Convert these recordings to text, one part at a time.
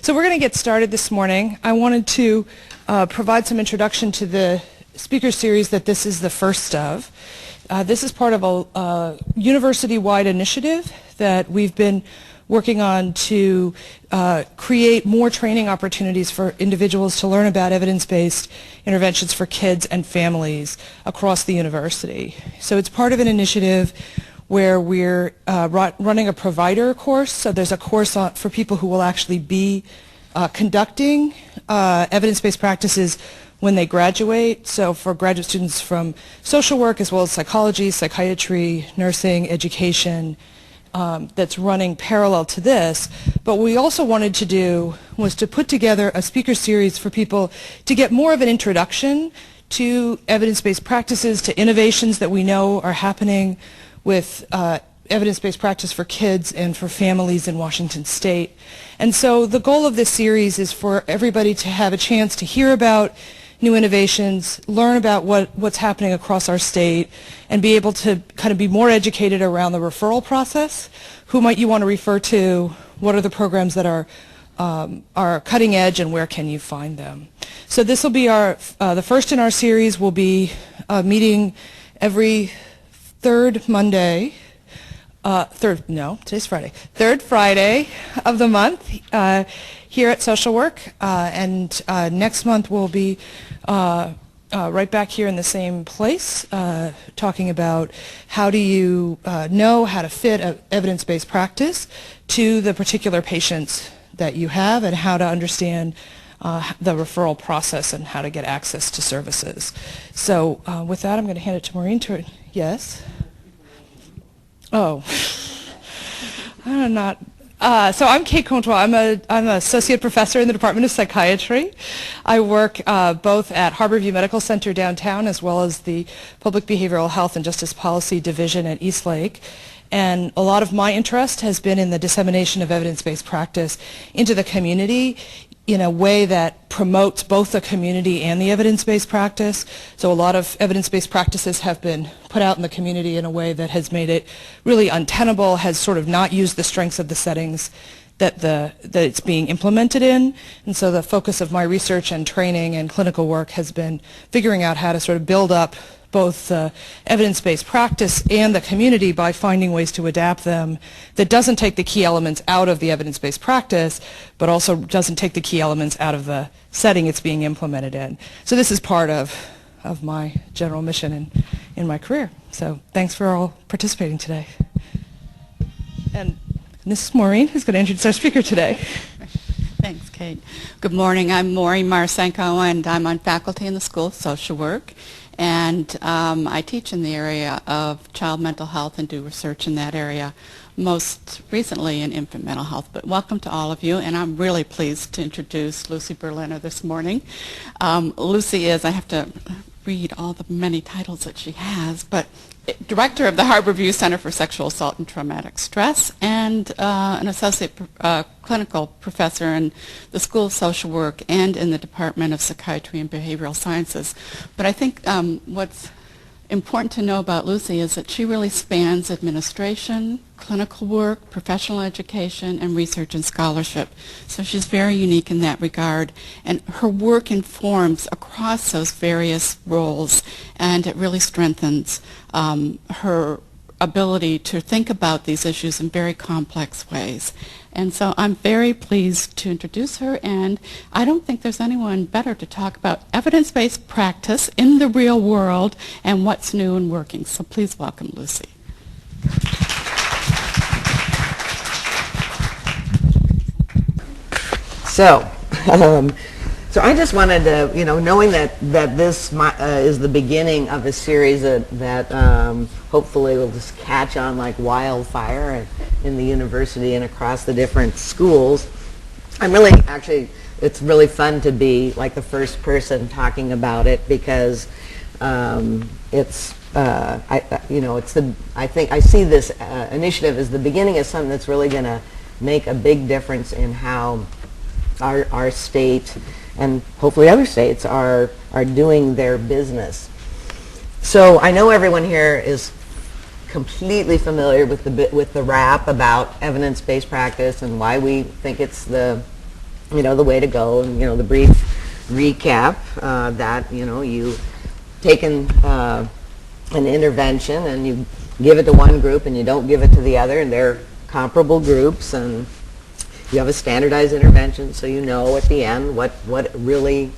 So we're going to get started this morning. I wanted to provide some introduction to the speaker series that this is the first of. This is part of a university-wide initiative that we've been working on to create more training opportunities for individuals to learn about evidence-based interventions for kids and families across the university. So it's part of an initiative where we're running a provider course. So there's a course for people who will actually be conducting evidence-based practices when they graduate. So for graduate students from social work as well as psychology, psychiatry, nursing, education, that's running parallel to this. But what we also wanted to do was to put together a speaker series for people to get more of an introduction to evidence-based practices, to innovations that we know are happening with evidence-based practice for kids and for families in Washington State. And so the goal of this series is for everybody to have a chance to hear about new innovations, learn about what's happening across our state, and be able to kind of be more educated around the referral process. Who might you want to refer to? What are the programs that are cutting edge, and where can you find them? So this will be the first in our series. Will be meeting every third Monday. Today's Friday. Third Friday of the month here at Social Work, and next month we'll be right back here in the same place talking about how do you know how to fit an evidence-based practice to the particular patients that you have, and how to understand the referral process and how to get access to services. So with that, I'm going to hand it to Maureen to, yes? Oh, I'm not. So I'm Kate Comtois. I'm an associate professor in the Department of Psychiatry. I work both at Harborview Medical Center downtown as well as the Public Behavioral Health and Justice Policy Division at Eastlake. And a lot of my interest has been in the dissemination of evidence-based practice into the community in a way that promotes both the community and the evidence-based practice. So a lot of evidence-based practices have been put out in the community in a way that has made it really untenable, has sort of not used the strengths of the settings that it's being implemented in. And so the focus of my research and training and clinical work has been figuring out how to sort of build up both evidence-based practice and the community by finding ways to adapt them that doesn't take the key elements out of the evidence-based practice, but also doesn't take the key elements out of the setting it's being implemented in. So this is part of my general mission in my career. So thanks for all participating today. And this is Maureen, who's going to introduce our speaker today. Thanks, Kate. Good morning. I'm Maureen Marsenko, and I'm on faculty in the School of Social Work. And I teach in the area of child mental health and do research in that area, most recently in infant mental health. But welcome to all of you, and I'm really pleased to introduce Lucy Berliner this morning. Lucy is, I have to read all the many titles that she has, but Director of the Harborview Center for Sexual Assault and Traumatic Stress, and an associate clinical professor in the School of Social Work and in the Department of Psychiatry and Behavioral Sciences. But I think what's important to know about Lucy is that she really spans administration, clinical work, professional education, and research and scholarship. So she's very unique in that regard, and her work informs across those various roles, and it really strengthens her ability to think about these issues in very complex ways. And so I'm very pleased to introduce her, and I don't think there's anyone better to talk about evidence-based practice in the real world and what's new and working. So please welcome Lucy. So I just wanted to, knowing that this is the beginning of a series that hopefully will just catch on like wildfire in the university and across the different schools. It's really fun to be like the first person talking about it, because I think I see this initiative as the beginning of something that's really going to make a big difference in how our state and hopefully other states are doing their business. So I know everyone here is completely familiar with the rap about evidence-based practice and why we think it's the the way to go, and, the brief recap that, you taken an intervention and you give it to one group and you don't give it to the other, and they're comparable groups, and you have a standardized intervention, so you know at the end what really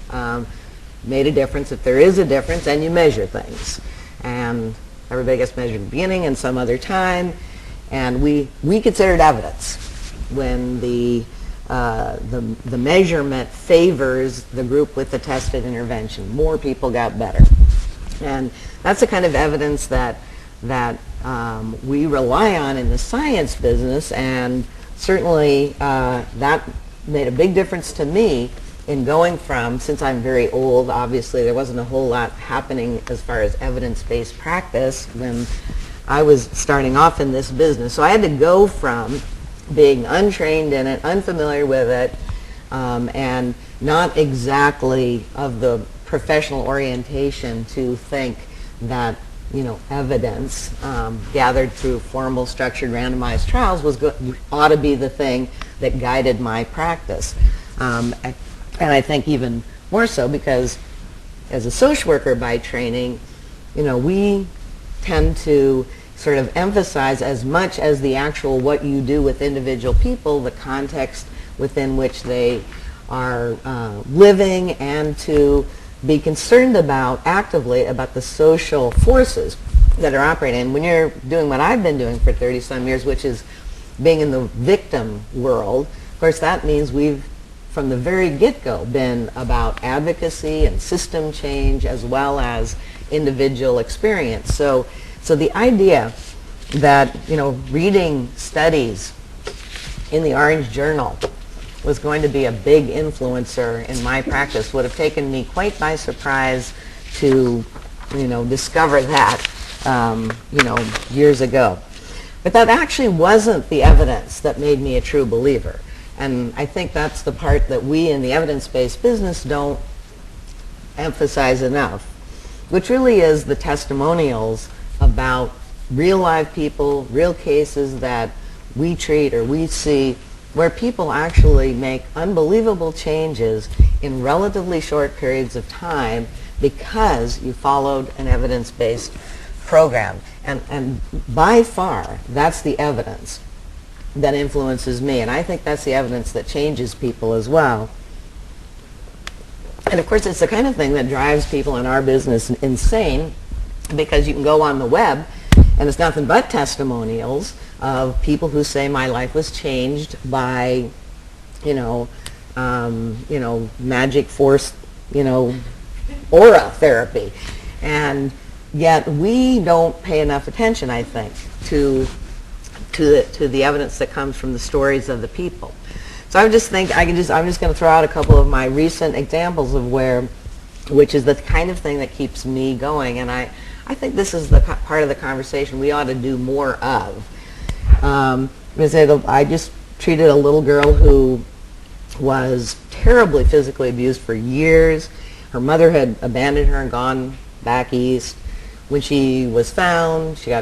made a difference, if there is a difference, and you measure things. And everybody gets measured at the beginning and some other time, and we considered evidence when the measurement favors the group with the tested intervention. More people got better. And that's the kind of evidence that we rely on in the science business, and certainly that made a big difference to me in going from, since I'm very old, obviously there wasn't a whole lot happening as far as evidence-based practice when I was starting off in this business. So I had to go from being untrained in it, unfamiliar with it, and not exactly of the professional orientation to think that evidence gathered through formal, structured, randomized trials ought to be the thing that guided my practice. And I think even more so because as a social worker by training, we tend to sort of emphasize as much as the actual what you do with individual people, the context within which they are living, and to be concerned actively about the social forces that are operating. And when you're doing what I've been doing for 30-some years, which is being in the victim world, of course that means we've, from the very get-go, been about advocacy and system change as well as individual experience. So the idea that, reading studies in the Orange Journal was going to be a big influencer in my practice would have taken me quite by surprise to, discover that, years ago. But that actually wasn't the evidence that made me a true believer. And I think that's the part that we in the evidence-based business don't emphasize enough, which really is the testimonials about real live people, real cases that we treat or we see, where people actually make unbelievable changes in relatively short periods of time because you followed an evidence-based program. And by far, that's the evidence that influences me. And I think that's the evidence that changes people as well. And of course, it's the kind of thing that drives people in our business insane, because you can go on the web and it's nothing but testimonials of people who say my life was changed by, magic force, aura therapy. And yet we don't pay enough attention, I think, to the evidence that comes from the stories of the people. So I'm just going to throw out a couple of my recent examples of which is the kind of thing that keeps me going. And I think this is the part of the conversation we ought to do more of. I just treated a little girl who was terribly physically abused for years. Her mother had abandoned her and gone back east. When she was found, she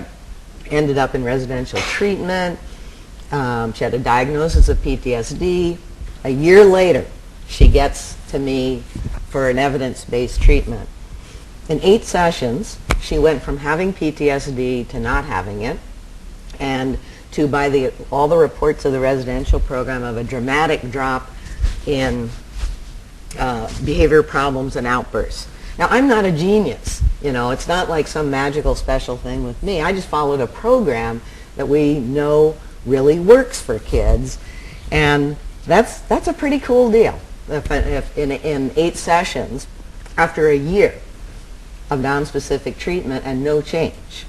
ended up in residential treatment. She had a diagnosis of PTSD. A year later, she gets to me for an evidence-based treatment. In 8 sessions, she went from having PTSD to not having it, and to, by all the reports of the residential program, of a dramatic drop in behavior problems and outbursts. Now, I'm not a genius. It's not like some magical special thing with me. I just followed a program that we know really works for kids, and that's a pretty cool deal. If in 8 sessions, after a year of non-specific treatment and no change.